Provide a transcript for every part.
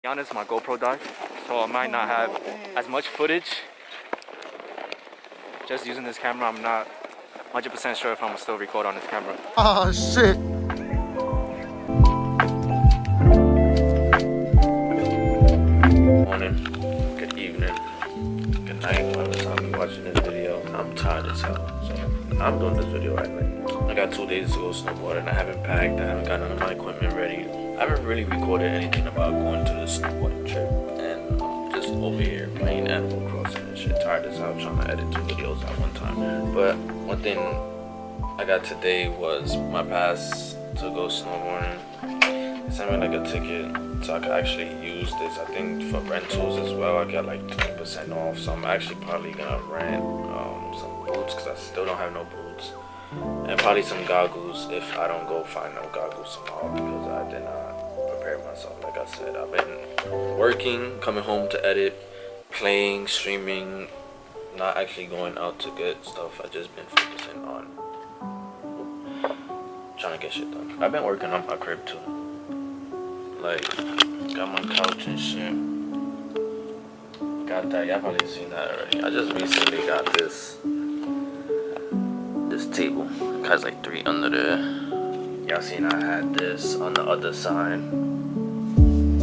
be honest, my GoPro died, so I might not have as much footage. Just using this camera, I'm not 100% sure if I'm still record on this camera. Oh shit. Morning, good evening, good night, by the time you're watching this video. I'm tired as hell, so I'm doing this video right now. I got 2 days to go snowboarding. I haven't packed, I haven't got none of my equipment ready. I haven't really recorded anything about going to this snowboarding trip, and I'm just over here playing Animal Crossing and shit. Tired as hell trying to edit 2 videos at one time. But one thing I got today was my pass to go snowboarding. They sent me like a ticket so I could actually use this. I think for rentals as well, I got like 20% off. So I'm actually probably gonna rent some boots because I still don't have no boots, and probably some goggles if I don't go find no goggles tomorrow, because I did not prepare myself. Like I said, I've been working, coming home to edit, playing, streaming, not actually going out to get stuff. I've just been focusing on trying to get shit done. I've been working on my crib too. Like, got my couch and shit. Got that, y'all probably seen that already. I just recently got this table. It has like 3 under there. Y'all seen I had this on the other side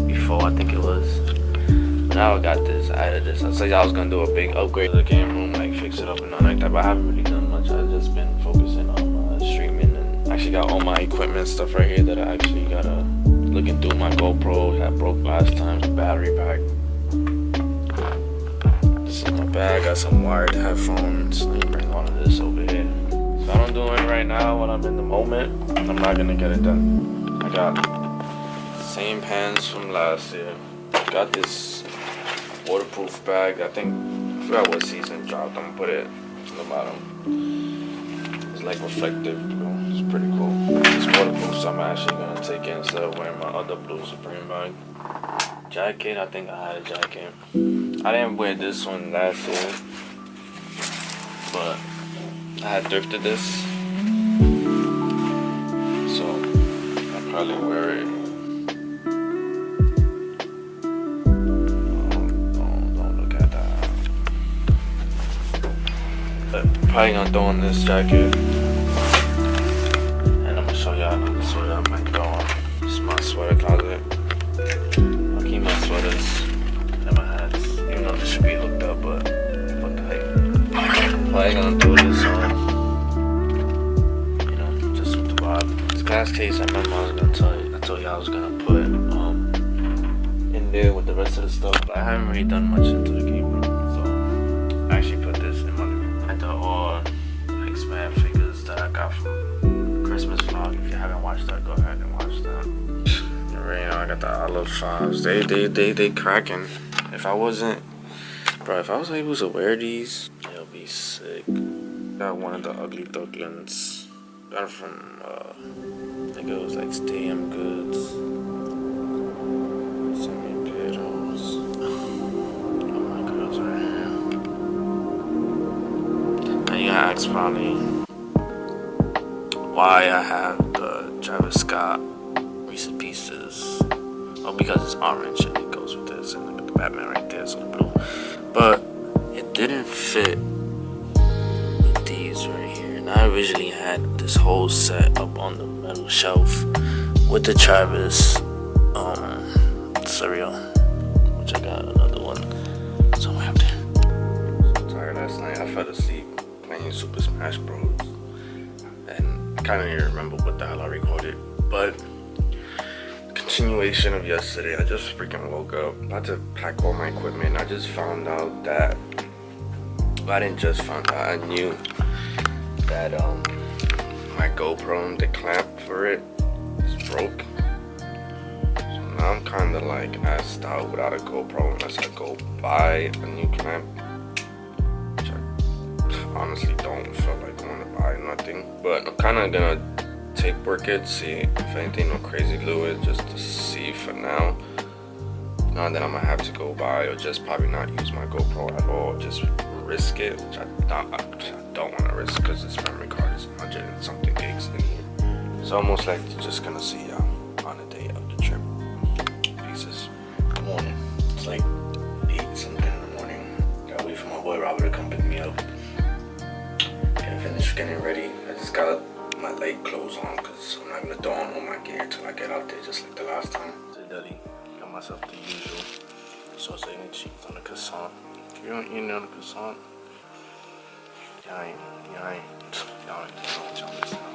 before, I think it was. Now I got this, I added this. I said I was gonna do a big upgrade to the game room, like fix it up and all like that, but I haven't really done much. I've just been focusing on streaming, and actually got all my equipment stuff right here that I actually gotta. Looking through my GoPro that broke last time, the battery pack. This is my bag, got some wired headphones. Let me bring all of this over here. So I don't do it right now when I'm in the moment. I'm not gonna get it done. I got same pants from last year. Got this waterproof bag. I forgot what season dropped. I'm gonna put it on the bottom. It's like reflective, bro. It's pretty cool. It's waterproof, so I'm actually gonna take it instead of wearing my other blue Supreme bag. Jacket, I think I had a jacket. I didn't wear this one last year, but I had thrifted this, so I'll probably wear it. Don't look at that. But probably gonna throw on this jacket. So y'all might go on. This is my sweater closet. I'll keep my sweaters and my hats, even though this should be hooked up, but what the heck. Probably gonna throw this on, you know, just with the vibe. This glass case, I remember I told you I was gonna put in there with the rest of the stuff, but I haven't really done much into the game room, so I actually put this in my living room. I had all like spam figures that I got from Christmas vlog. If you haven't watched that, go ahead and watch that. Right now, I got the olive 5s. They cracking. If I was able to wear these, it'll be sick. Got one of the ugly ducklings. Got it from I think it was like Stadium Goods. Semi Pedos. Oh my girls are here. And you gotta ask probably why I have the Travis Scott Reese's Pieces. Oh, because it's orange and it goes with this, and look at the Batman right there, so blue. But it didn't fit with these right here, and I originally had this whole set up on the metal shelf with the Travis cereal, which I got another one somewhere up there. So tired last night, I fell asleep playing Super Smash Bros. And I kind of didn't remember what the hell I recorded, but continuation of yesterday, I just freaking woke up, about to pack all my equipment. I just found out that, well, I didn't just find out, I knew that my GoPro, the clamp for it is broke. So now I'm kind of like assed out without a GoPro unless I go buy a new clamp, which I honestly don't feel like going to buy nothing. But I'm kind of gonna tape work it, see if anything no crazy glue it, just to see for now. Now that I'm gonna have to go buy, or just probably not use my GoPro at all, just risk it, which I don't want to risk because this memory card is 100 and something gigs in here. So I'm most likely just gonna see y'all on the day of the trip. Pieces. Good morning. like 8 something in the morning. Gotta wait for my boy Robert to come pick me up. Can't finish getting ready. I just got my light clothes on because I'm not gonna throw on all my gear till I get out there, just like the last time. To deli, got myself the usual sausage and cheese on the croissant. If you don't eat on the croissant, y'all ain't know what y'all missing out.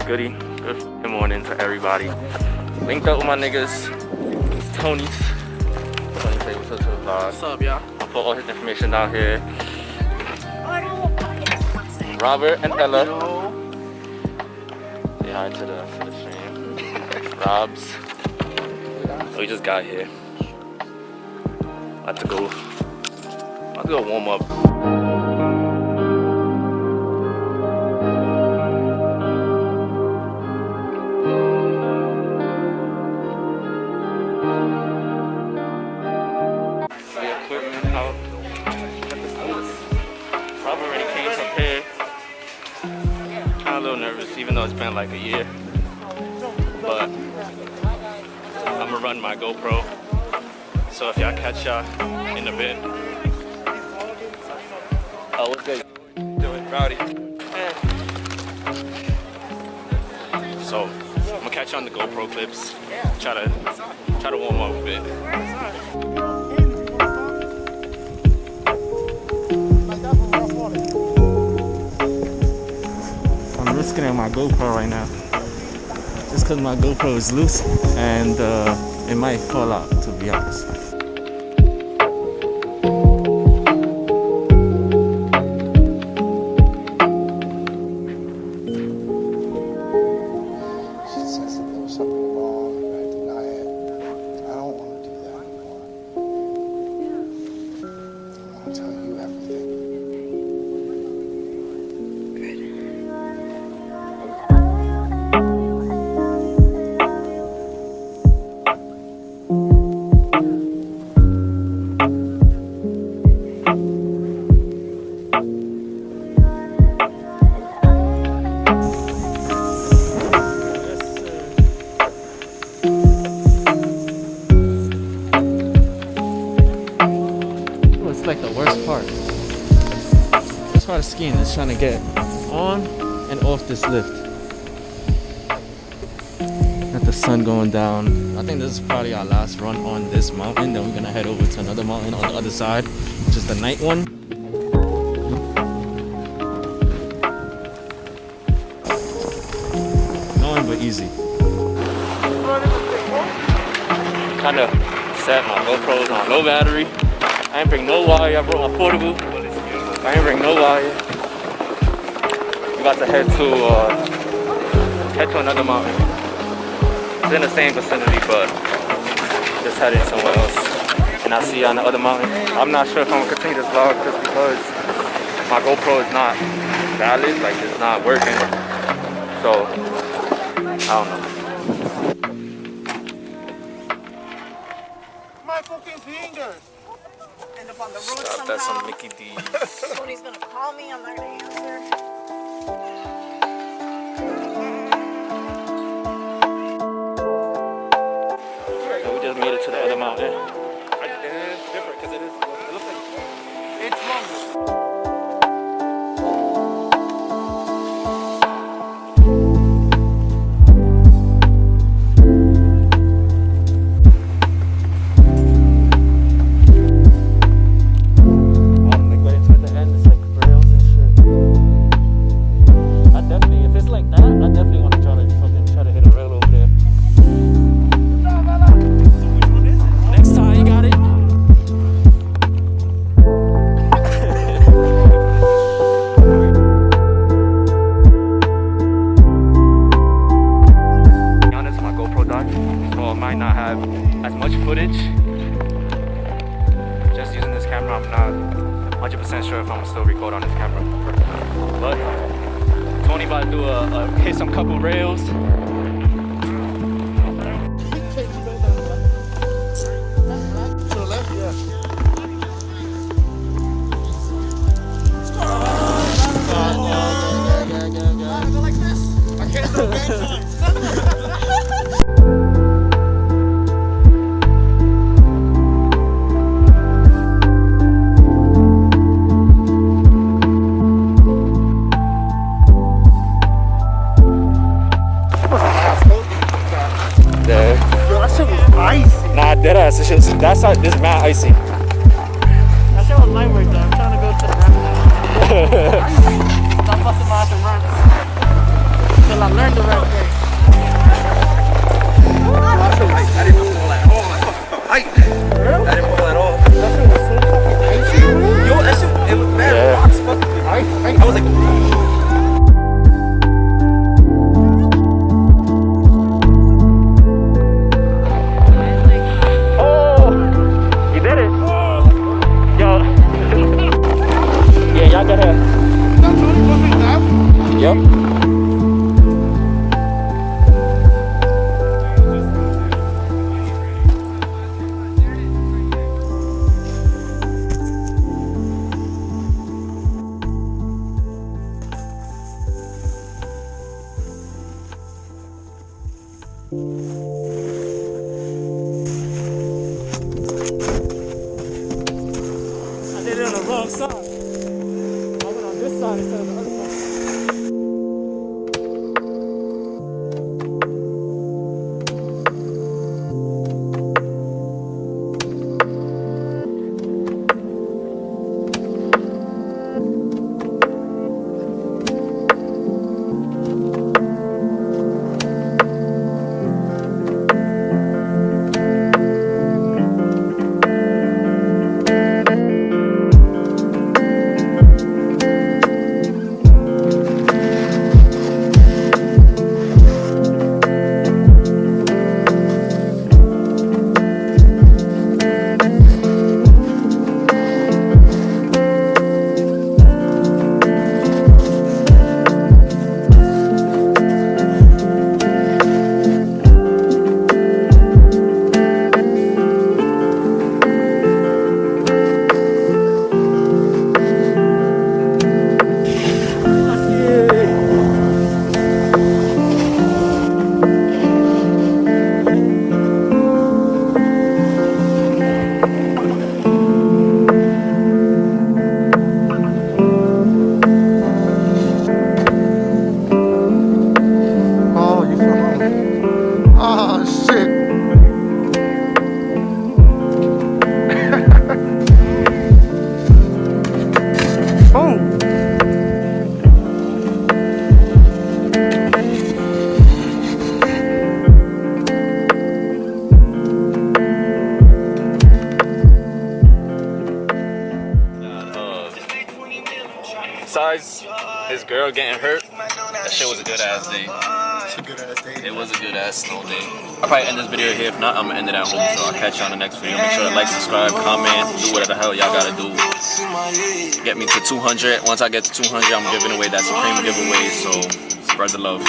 Goody. Good morning to everybody. Linked up with my niggas. It's Tony. Tony say what's up to the vlog. What's up, y'all? I'll put all his information down here. Robert and Ella. Say hi to the stream. Robs. So we just got here. About to go warm up. Even though it's been like a year, but I'm gonna run my GoPro, so if y'all catch y'all in a bit. Oh, what's good? Doing rowdy. So I'm gonna catch you on the GoPro clips. Try to warm up a bit. I'm risking at my GoPro right now just because my GoPro is loose and it might fall out, to be honest. She says that there was something wrong and I deny it. I don't want to do that anymore. I want to tell you everything. Like the worst part. This part of skiing is trying to get on and off this lift. Got the sun going down. I think this is probably our last run on this mountain. Then we're gonna head over to another mountain on the other side, which is the night one. Annoying but easy. Kinda set my GoPros on low battery. I ain't bring no wire. I brought my portable. I ain't bring no wire. We about to head to another mountain. It's in the same vicinity, but just heading somewhere else. And I'll see you on the other mountain. I'm not sure if I'm gonna continue this vlog just because my GoPro is not valid, like it's not working. So I don't know. My fucking fingers! End up on the road Stop, somehow. that's some Mickey D's. Somebody's gonna call me, I'm not gonna answer. So we just made it to the other mountain. It's different because it looks like It's longer. as much footage. Just using this camera, I'm not 100% sure if I'm still record on this camera. But Tony about to do hit some couple rails. Yes, it's just, that's how, this is mad icy. That shit was light work though. I'm trying to go to the ramp now. Stop busting my ass and ramps. Till I learn the right way. I feel like I didn't fall at all. I didn't fall at all. That shit was so fucking icy. Yo, that shit, it was mad Yeah. rocks. I was like, You did it. Yo. Yeah, y'all got her. Yep. I did it on the wrong side. I went on this side instead of the other side. Oh, you fell off. Oh, shit. Boom. Besides his girl getting hurt, that shit was a good ass day. It's a good ass day. It was a good ass snow day. I'll probably end this video here. If not, I'm gonna end it at home. So I'll catch you on the next video. Make sure to like, subscribe, comment, do whatever the hell y'all gotta do. Get me to 200. Once I get to 200, I'm giving away that Supreme giveaway. So spread the love.